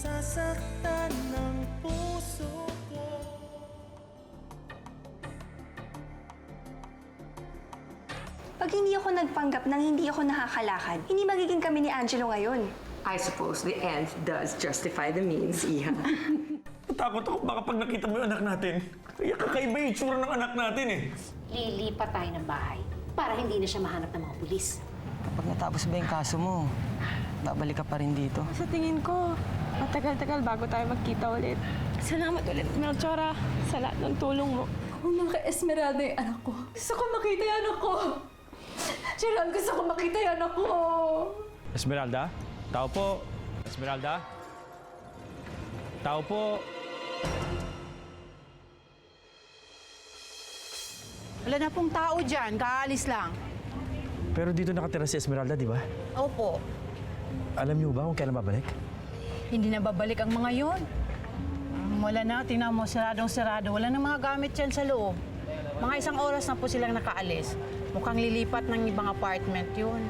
nasasaktan ng puso ko. Pag hindi ako nagpanggap nang hindi ako nakakalakad, hindi magiging kami ni Angelo ngayon. I suppose the end does justify the means, Iha. Natakot ako baka pag nakita mo yung anak natin. Kaya kakaiba yung itsura ng anak natin eh. Lilipat tayo ng bahay para hindi na siya mahanap ng mga pulis. Kapag natapos ba yung kaso mo, babalik ka pa rin dito. Sa tingin ko, matagal-tagal bago tayo magkita ulit. Salamat ulit, Melchora, sa lahat ng tulong mo. Kung naka-Esmeralda yung anak ko, gusto ko makita yung anak ko. Gerald, gusto ko makita yung anak ko. Esmeralda? Tao po. Esmeralda? Tao po. Wala na pong tao dyan, kaalis lang. Pero dito nakatira si Esmeralda, di ba? Opo, Alam niyo ba kung kailan babalik? hindi na babalik ang mga yon. Wala na, tingnan mo, siradong-sirado. Wala na mga gamit dyan sa loob. Mga 1 oras na po silang nakaalis. Mukhang lilipat ng ibang apartment yun.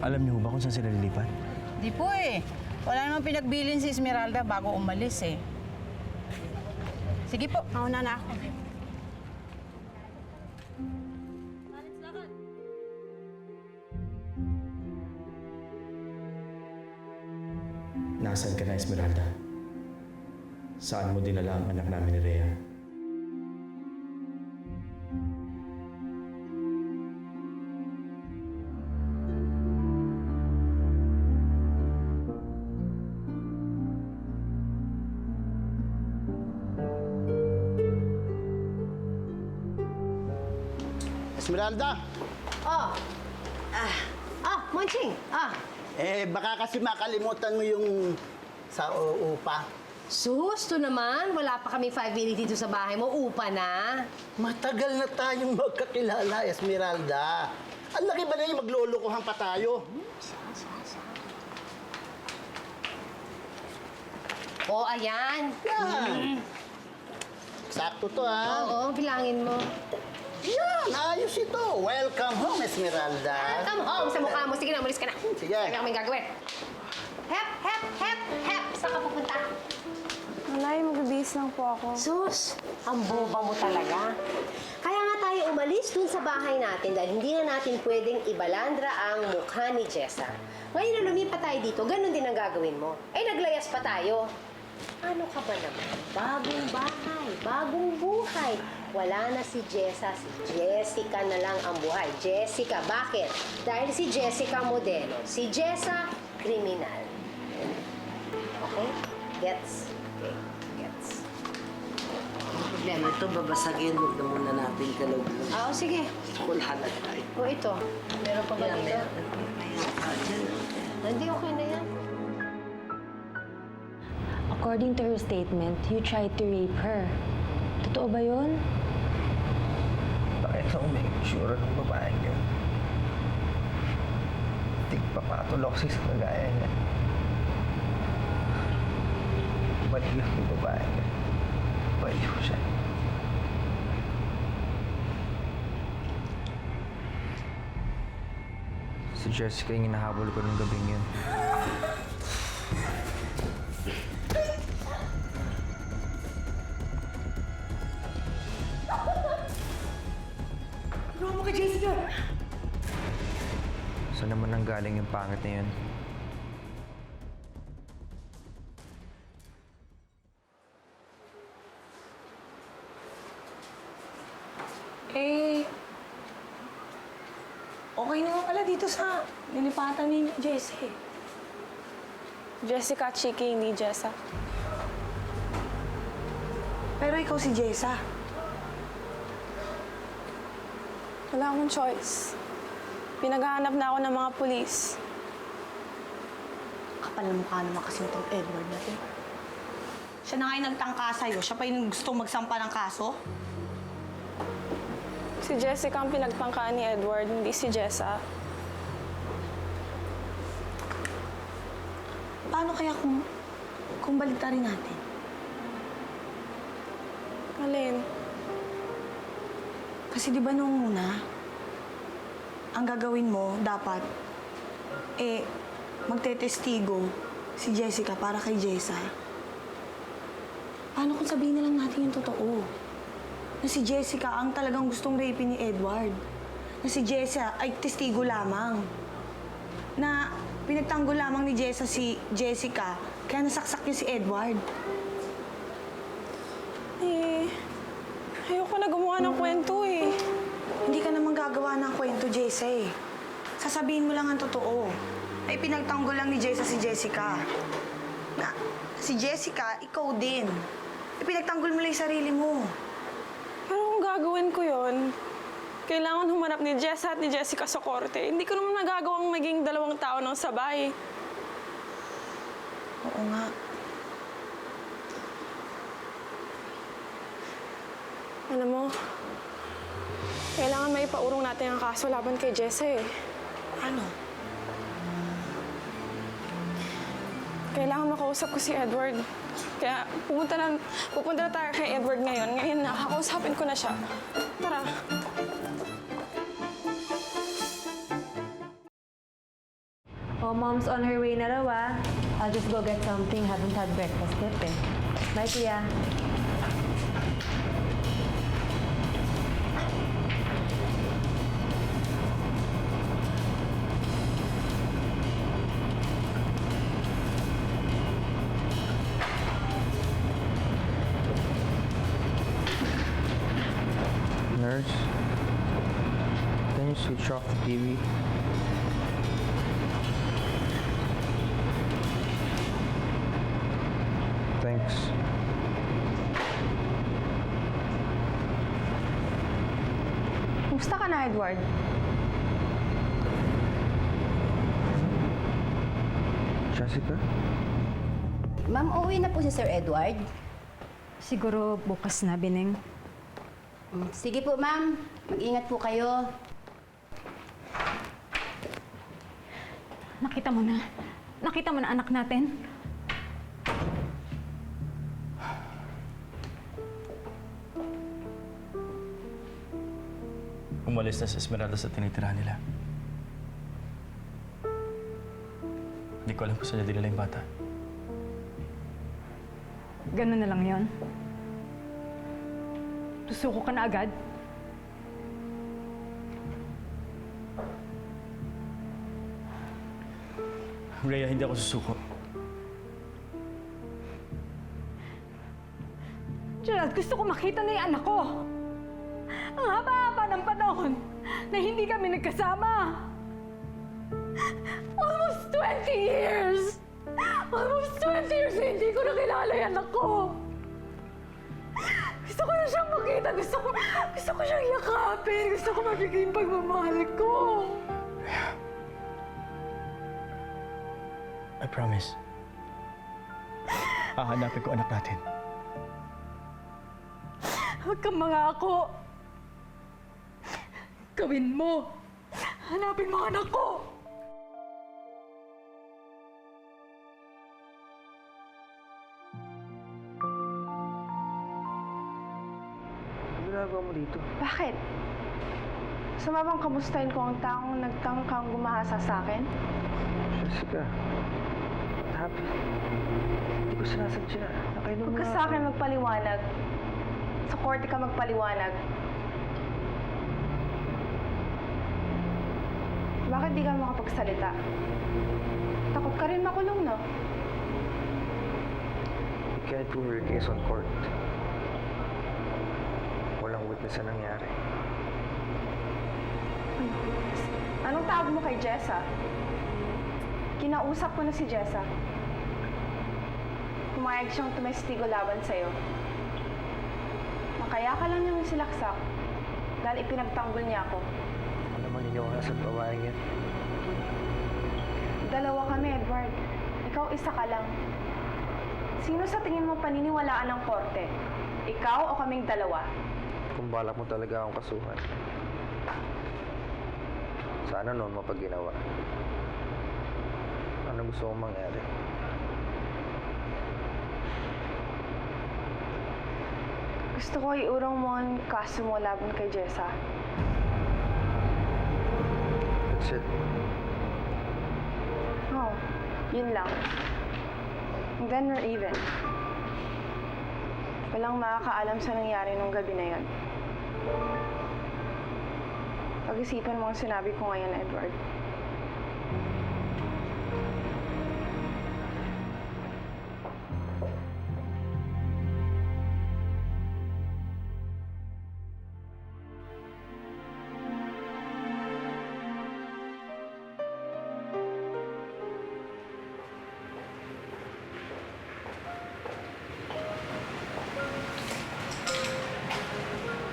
Alam niyo ba kung saan sila lilipat? Di po eh. Wala namang pinagbilin si Esmeralda bago umalis eh. Sige po, mauna na ako. Nasaan ka na, Esmeralda? Saan mo dinala ang anak namin ni Rhea? Esmeralda! Monching! Baka kasi makalimutan mo yung sa upa. Susto naman! Wala pa kami 5 minutes dito sa bahay mo. Upa na. Matagal na tayong magkakilala, Esmeralda. Ang laki ba na yung maglulukuhan pa tayo? Oh, ayan. Yan! Sakto to, ha? Oo, bilangin mo. Yan! Ayos ito! Welcome home, Esmeralda! Come home sa mukha mo. Sige na, umalis ka na. Sige. Kami kami gagawin. Hep, hep, hep, hep! Saan ka pupunta? Malay, magbibihis lang po ako. Sus, ang boba mo talaga. Kaya nga tayo umalis dun sa bahay natin dahil hindi na natin pwedeng ibalandra ang mukha ni Jessa. Ngayon na lumipat tayo dito, ganun din ang gagawin mo. Ay, naglayas pa tayo. Ano ka ba naman? Bagong bahay, bagong buhay. Wala na si Jessa, si Jessica na lang ang buhay. Jessica, bakit? Dahil si Jessica modelo, si Jessa kriminal. Okay? Gets? Okay, gets. Problema ito, babasagin. Huwag na muna natin kalog. Oo, sige. Kulhan na tayo. O ito, meron pa ba dito? Diyan. Hindi, okay na yan. According to her statement, you tried to rape her. Totoo ba yun? Bakit ako may itsura ng babae niya? Tigpapatuloksis na gaya niya. Balik lang yung babae niya. Balik ko siya. Si Jessica yung hinahabol ko nung gabing yun. Ano mo kay Jessica? Saan naman nang galing yung pangit na yun? Okay naman pala dito sa nilipatan ni Jessie. Jessica Chiki, hindi Jessa. Pero ikaw si Jessa. Wala akong choice. Pinaghahanap na ako ng mga pulis. Kapal na mukha naman kasi itong Edward natin. Siya na nga yung nagtangka sa'yo. Siya pa yung gustong magsampa ng kaso. Si Jessica ang pinagtangkaan ni Edward, hindi si Jessa. Paano kaya kung baliktarin natin? Alin? Kasi di ba nung una, ang gagawin mo dapat, magtetestigo si Jessica para kay Jessa, paano kung sabihin na lang natin yung totoo? Na si Jessica ang talagang gustong rape ni Edward. Na si Jessa ay testigo lamang. Na pinagtanggol lamang ni Jessa si Jessica, kaya nasaksak niya si Edward. Ayoko na gumawa ng kwento eh. Hindi ka naman gagawa ng kwento, Jessa eh. Sasabihin mo lang ang totoo. Ay pinagtanggol lang ni Jessa si Jessica. Na si Jessica, ikaw din. Pinagtanggol mo lang yung sarili mo. Pero kung gagawin ko yon, kailangan humanap ni Jessa at ni Jessica sa korte. Hindi ko naman nagagawang maging dalawang tao ng sabay. Oo nga. Alam mo, kailangan maipaurong natin ang kaso laban kay Jessa eh. Ano? Kailangan makausap ko si Edward. Kaya pupunta na tayo kay Edward ngayon. Ngayon na, kakausapin ko na siya. Tara. Oh, Mom's on her way na raw ah. I'll just go get something. Haven't had breakfast yet eh. Bye, Kuya. Nurse, can you switch off the TV? Thanks. Kumusta ka na, Edward? Jessica? Ma'am, uuwi na po si Sir Edward. Siguro bukas na, Bineng. Sige po, ma'am. Mag-ingat po kayo. Nakita mo na. Nakita mo na anak natin. Umalis na sa Esmeralda sa tinitirahan nila. Hindi ko alam kung saan niya dinala yung bata. Ganun na lang yon. Susuko ka na agad? Rhea, hindi ako susuko. Gerald, gusto ko makita na yung anak ko. Ang haba-haba ng panahon na hindi kami nagkasama. Almost 20 years! Almost 20 years na hindi ko nakilala yung anak ko. Gusto ko na siyang makita. Gusto ko siyang yakapin. Gusto ko magiging pagmamahal ko. I promise. Hahanapin ko anak natin. Huwag kang mangako. Gawin mo. Hanapin mo ang anak ko. Ano ginagawa mo dito? Bakit? Sumabang kamustahin ko ang taong nagtangkang gumahasa sa akin? Jessica, happy. Hindi ko sinasadya. Nakainom Huwag ka nga sa ako. akin magpaliwanag. Sa korte ka magpaliwanag. Bakit di ka makapagsalita? Takot ka rin makulong, no? You can't prove your case on court. Walang witness na nangyari. Anong tawag mo kay Jessa? Kinausap ko na si Jessa. Pumayag siyang tumestigo laban sa'yo. Kaya ka lang niyang silaksak dahil ipinagtanggol niya ako. Ano naman ninyo ang nasa babaeng yan? Dalawa kami, Edward. Ikaw isa ka lang. Sino sa tingin mo paniniwalaan ng korte? Ikaw o kaming dalawa? Kung balak mo talaga akong kasuhan, sana noon mapag-ginawa. Ano gusto mong mangyari? Gusto ko iurong mo ang kaso mo laban kay Jessa. That's it. Oo, yun lang. Then we're even. Walang makakaalam sa nangyari nung gabi na yon. Pag-isipan mo ang sinabi ko ngayon, Edward.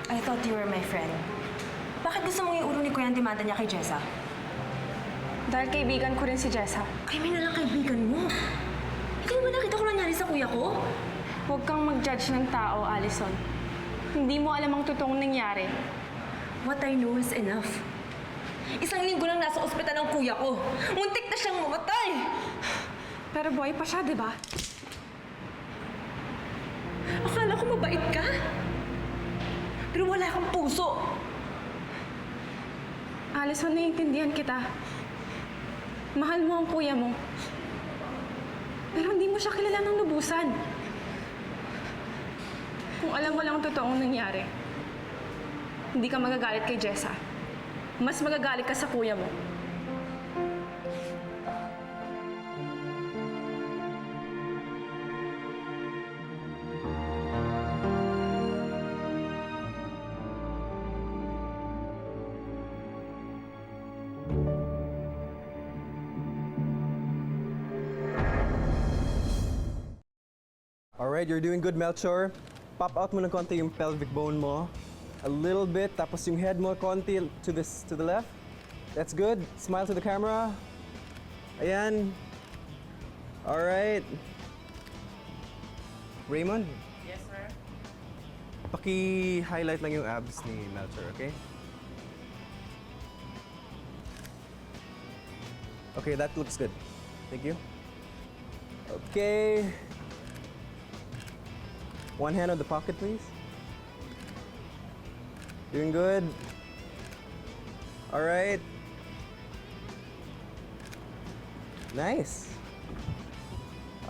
I thought you were my friend. Bakit gusto mong iuro ni Kuya ang demanda niya kay Jessa? Dahil kaibigan ko rin si Jessa. Ay, may nalang kaibigan mo. Hindi mo ba nakita ko nangyari sa kuya ko? Huwag kang mag-judge ng tao, Allison. Hindi mo alam ang totoong nangyari. What I know is enough. Isang linggo lang nasa ospital ang kuya ko. Muntik na siyang mamatay! Pero buhay pa siya, di ba? Akala ko mabait ka. Pero wala kang puso. Allison, naiintindihan kita. Mahal mo ang kuya mo. Pero hindi mo siya kilala ng lubusan. Kung alam mo lang ang totoong nangyari, hindi ka magagalit kay Jessa. Mas magagalit ka sa kuya mo. Alright, you're doing good, Melchor. Pop out mo ng konti yung pelvic bone mo. A little bit, tapos yung head mo konti to the left. That's good. Smile to the camera. Ayan. Alright. Raymond? Yes, sir. Paki-highlight lang yung abs ni Melchor, okay? Okay, that looks good. Thank you. Okay. One hand on the pocket, please. Doing good. All right. Nice.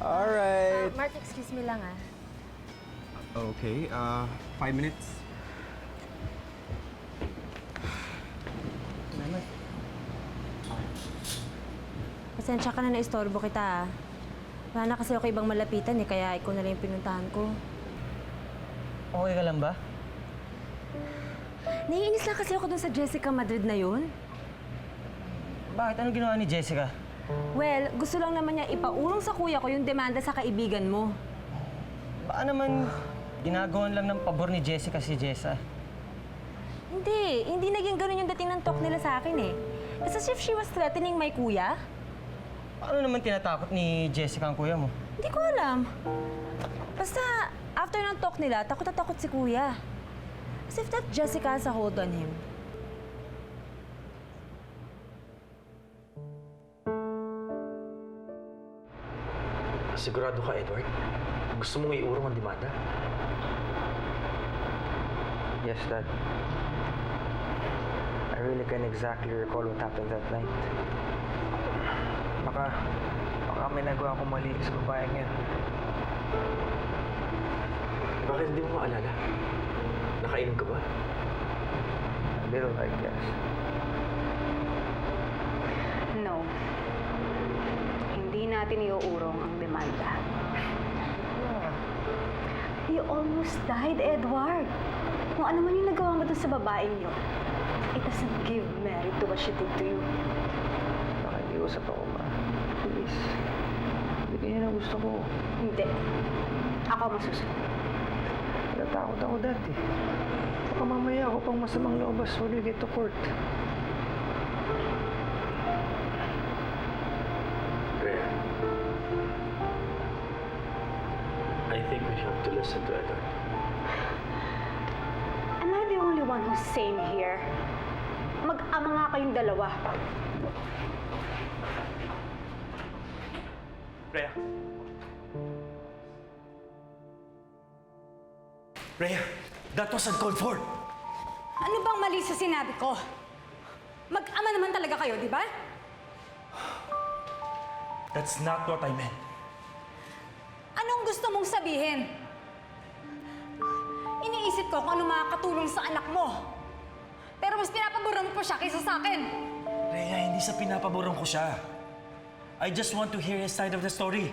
All right. Mark, excuse me lang ah. Okay, 5 minutes. Pasensya ka na naistorbo kita ah. Wala na kasi ako ibang malapitan eh, kaya ikaw na lang yung pinuntahan ko. Okay ka lang ba? Naiinis lang kasi ako dun sa Jessica Madrid na yun. Bakit? Ano ginawa ni Jessica? Well, gusto lang naman niya ipaulong sa kuya ko yung demanda sa kaibigan mo. Baka naman ginagawan lang ng pabor ni Jessica si Jessa. Hindi naging ganun yung dating ng talk nila sa akin eh. It's as if she was threatening my kuya. Paano naman tinatakot ni Jessica ang kuya mo? Hindi ko alam. Basta, after ng talk nila, takot na takot si kuya. As if that Jessica has a hold on him. Sigurado ka, Edward? Gusto mong iurong ang demanda? Yes, Dad. I really can't exactly recall what happened that night. Baka may nagawa akong mali sa babaeng yan. Bakit hindi mo maalala? Nakainom ka ba? A little, I guess. No. Hindi natin iuurong ang demanda. You almost died, Edward. Kung ano man yung nagawa mo dun sa babaeng yun, it doesn't give merit to what she did to you. Nakikiusap ako, Ma. Please. Hindi ganyan ang gusto ko. Hindi. Ako masusunod. Natakot ako dati. Baka mamaya ako pang masamang lobas when we get to court. Rhea, I think we have to listen to Edward. Am I the only one who's sane here? Mag-ama nga kayong dalawa. Rhea. Rhea, that was uncalled for. Ano bang mali sa sinabi ko? Mag-ama naman talaga kayo, di ba? That's not what I meant. gusto mong sabihin? Iniisip ko kung ano makakatulong sa anak mo. Pero mas pinapaboran mo pa siya kaysa sa akin. Rhea, hindi sa pinapaboran ko siya. I just want to hear his side of the story.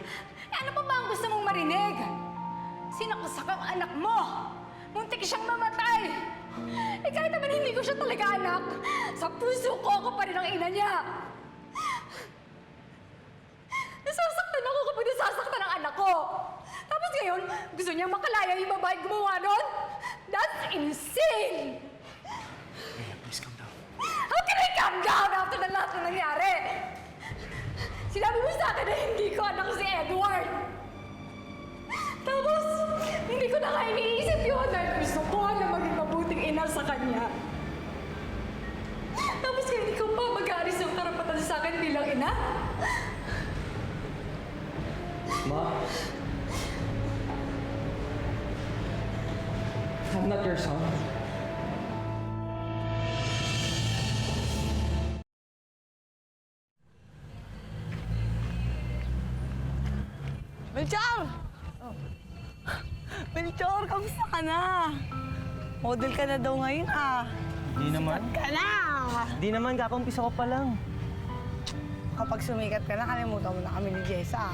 Eh, ano pa ba ang gusto mong marinig? Sinaksak ang anak mo. Muntik siyang mamatay. Eh kahit naman hindi ko siya talaga anak, sa puso ko ako pa rin ang ina niya. Nasasaktan ako kapag nasasaktan ang anak ko. Tapos ngayon, gusto niyang makalaya yung babae gumawa nun? That's insane! Rhea, please calm down. How can I calm down after na lahat na nangyari? Sinabi mo sa akin na hindi ko anak si Edward. Tapos, hindi ko na kaya iniisip yun dahil gusto ko na maging mabuting ina sa kanya. Tapos kaya hindi ko pa mag-aalis yung karapatan sa akin bilang ina? Ma? I'm not your son. Melchor! Melchor, kamusta ka na? Model ka na daw ngayon Di naman. Ka na! Di naman, kakumpisa ko pa lang. Kapag sumikat ka na, kalimutan mo na kami ni Jessa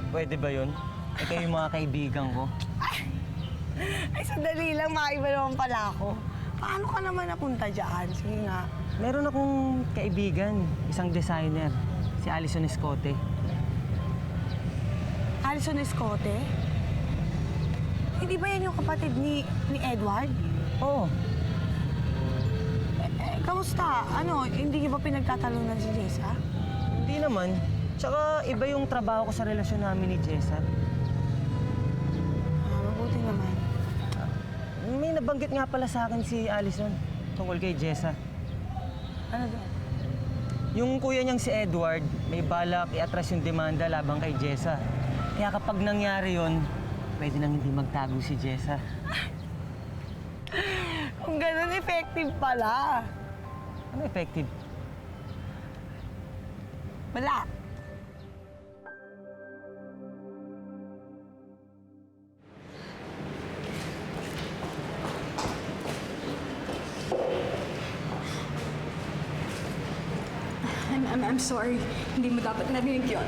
Pwede ba yun? Eh kayo yung mga kaibigan ko. Ay, sandali lang, maiba naman pala ako. Paano ka naman napunta dyan? Sige nga. Meron akong kaibigan, isang designer, si Alison Escote. Alison Escote? Hindi ba yan yung kapatid ni Edward? Oo. Kamusta? Ano, hindi niyo ba pinagtatalunan si Jessa? Hindi naman. Tsaka iba yung trabaho ko sa relasyon namin ni Jessa. Mabuti naman. May nabanggit nga pala sa akin si Alison tungkol kay Jessa. Ano daw? Yung kuya niyang si Edward, may balak i-atras yung demanda labang kay Jessa. Kaya kapag nangyari yon, pwede nang hindi magtago si Jessa. Kung ganun, effective pala. Ano effective? Wala. I'm sorry. Hindi mo dapat narinig yun.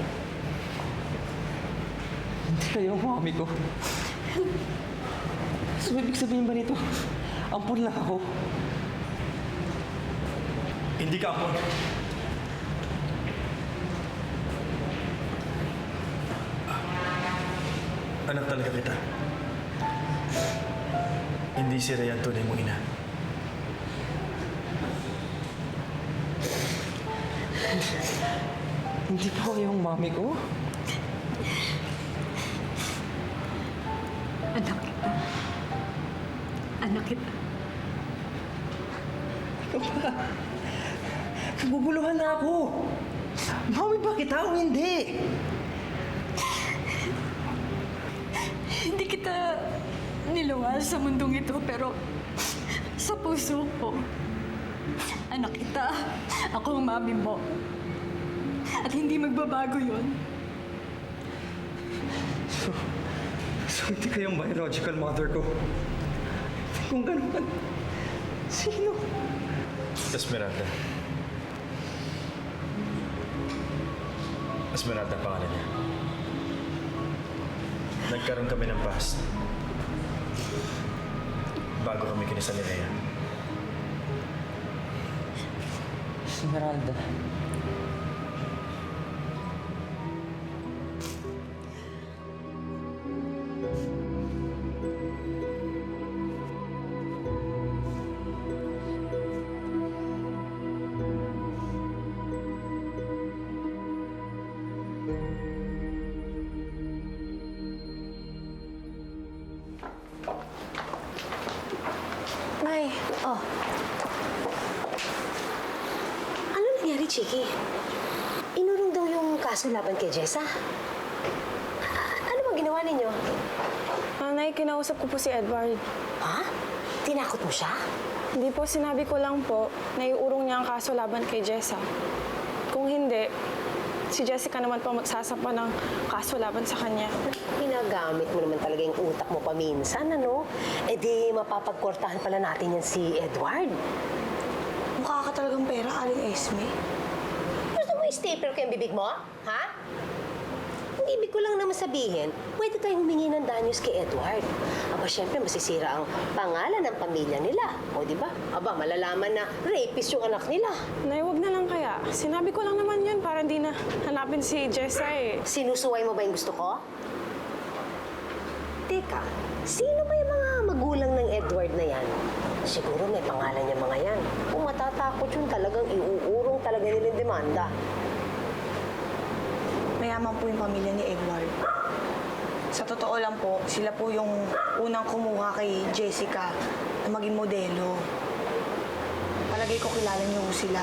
Hindi kayo ang mami ko. So, ibig sabihin ba nito? Ampun lang ako. Hindi ka ampon. Anak talaga kita. Hindi si Rhea ang tunay mong ina. Hindi pa kayo ang mami ko? Anak kita. Anak kita. Ikaw ba? Naguguluhan na ako. Mami ba kita o hindi? Hindi kita niluwal sa mundong ito, pero sa puso ko, anak kita, ako ang mami mo. At hindi magbabago yun. So hindi kayong biological mother ko? Kung ganun, sino? Esmeralda. Esmeralda ang pangalan niya. Nagkaroon kami ng past. Bago kami kinasal ni Rhea. Esmeralda. Nay, ano nangyari, Chiki? Inurong daw yung kaso laban kay Jessa. Ano bang ginawa ninyo? Nanay, kinausap ko po si Edward. Ha? Tinakot mo siya? Hindi po, sinabi ko lang po na iurong niya ang kaso laban kay Jessa. Kung hindi, Si Jessica naman po magsasampa ng kaso laban sa kanya. Ginagamit mo naman talaga yung utak mo paminsan, ano? Eh di mapapagkwartahan pala natin yan si Edward. Mukha ka talagang pera, Aling Esme. Gusto mo i-stapler ko yung bibig mo? Ha? Ang ibig ko lang naman sabihin, pwede tayong humingi ng danyos kay Edward. Aba, syempre masisira ang pangalan ng pamilya nila. O, di ba? Aba, malalaman na rapist yung anak nila. Nay, wag na lang kaya. Sinabi ko lang naman yun para hindi na hanapin si Jessa eh. Sinusuway mo ba yung gusto ko? Teka, sino ba yung mga magulang ng Edward na yan? Siguro may pangalan niya mga yan. Kung matatakot yun, talagang iuurong talaga nilang demanda. Mayaman po yung pamilya ni Edward. Sa totoo lang po, sila po yung unang kumuha kay Jessica na maging modelo. Palagay ko kilala niyo sila.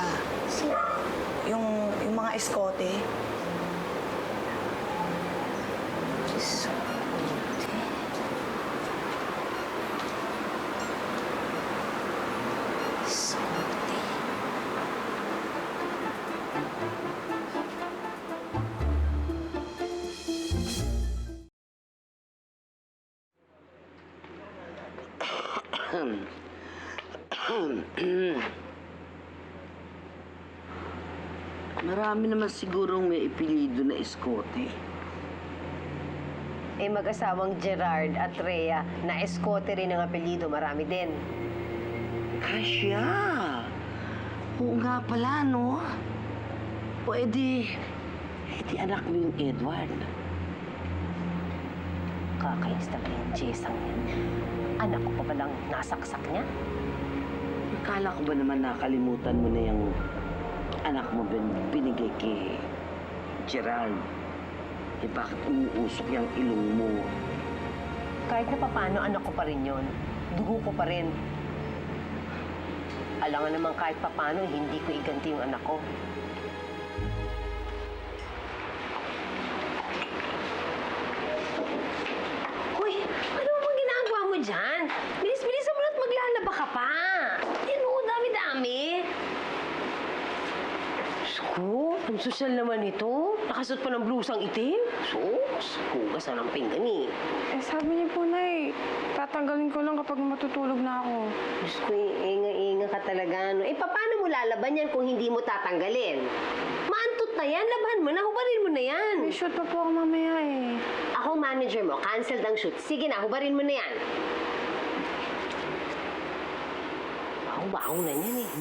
Yung mga eskote. Marami naman sigurong may ipilido na eskote. Eh, mag-asawang Gerard at Rhea na eskote rin ang apelyido, marami din. Kasya! Oo nga pala, no? Pwede anak mo yung Edward. Kakainis talaga yung Jessang yan. Anak ko pa palang nasaksak niya. Akala ko ba naman nakalimutan mo na yung anak mo binigay kay Gerald? Eh bakit umuusok yung ilong mo? Kahit na papaano, anak ko pa rin yun. Dugo ko pa rin. Alangan naman kahit papaano, hindi ko iganti yung anak ko. Hoy, ano bang ginagawa mo dyan? Bilis-bilisan mo na't maglalaba ka pa. Yan o, dami-dami. Ko, ang sosyal naman ito. Nakasuot pa ng blusang itim. Sus, hugas na ng pinggan eh. Eh, sabi niya po, Nay, tatanggalin ko lang kapag matutulog na ako. Diyos ko, inga-inga ka talaga. No? Eh, paano mo lalaban yan kung hindi mo tatanggalin? Maantot na yan. Laban mo na. Hubarin mo na yan. May shoot pa po ako mamaya eh. Ako manager mo. Canceled ang shoot. Sige na, hubarin mo na yan. Baho-baho na yan eh.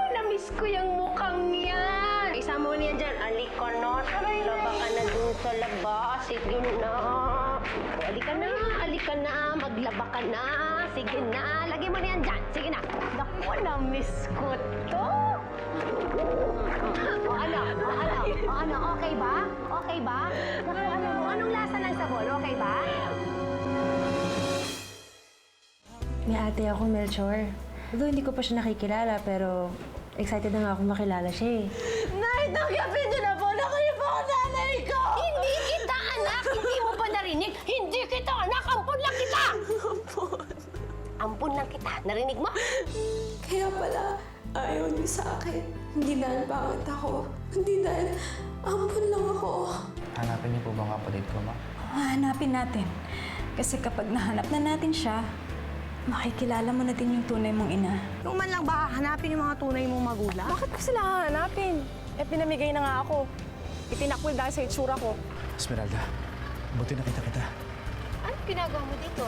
Namiss ko yung mukhang yan. Isama mo niyan dyan. Alika na. Laba ka na dun sa labas. Sige na. Alika na. Alika na. Maglaba ka na. Sige na. Lagay mo niyan dyan. Sige na. Naku, namiss ko to. O ano? Okay ba? Okay ba? Naku, anong lasa ng sabon? Okay ba? May ate ako, Melchor. Although hindi ko pa siya nakikilala, pero excited na nga ako makilala siya eh. Nay, tanggapin niyo na po na kayo po ang nanay ko! Hindi kita anak! Hindi mo ba narinig? Hindi kita anak! Ampun lang kita! Ampun lang kita. Narinig mo? Kaya pala, ayaw niyo sa akin. Hindi dahil bakit ako. Hindi dahil ampun lang ako. Hanapin niyo po ba ang kapatid ko, ma? Hanapin natin. Kasi kapag nahanap na natin siya, makikilala mo na din yung tunay mong ina. Kung man lang ba hanapin yung mga tunay mong magulang? Bakit ko sila hahanapin? Eh, pinamigay na nga ako. Itinakwil dahil sa itsura ko. Esmeralda, buti nakita kita. Ano ginagawa mo dito?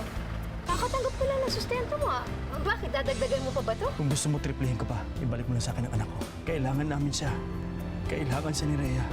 Kakatanggap ko lang ng sustento mo ah. Bakit? Dadagdagan mo pa ba to? Kung gusto mo triplihin ko pa, ibalik mo na sa akin ang anak ko. Kailangan namin siya. Kailangan siya ni Rhea.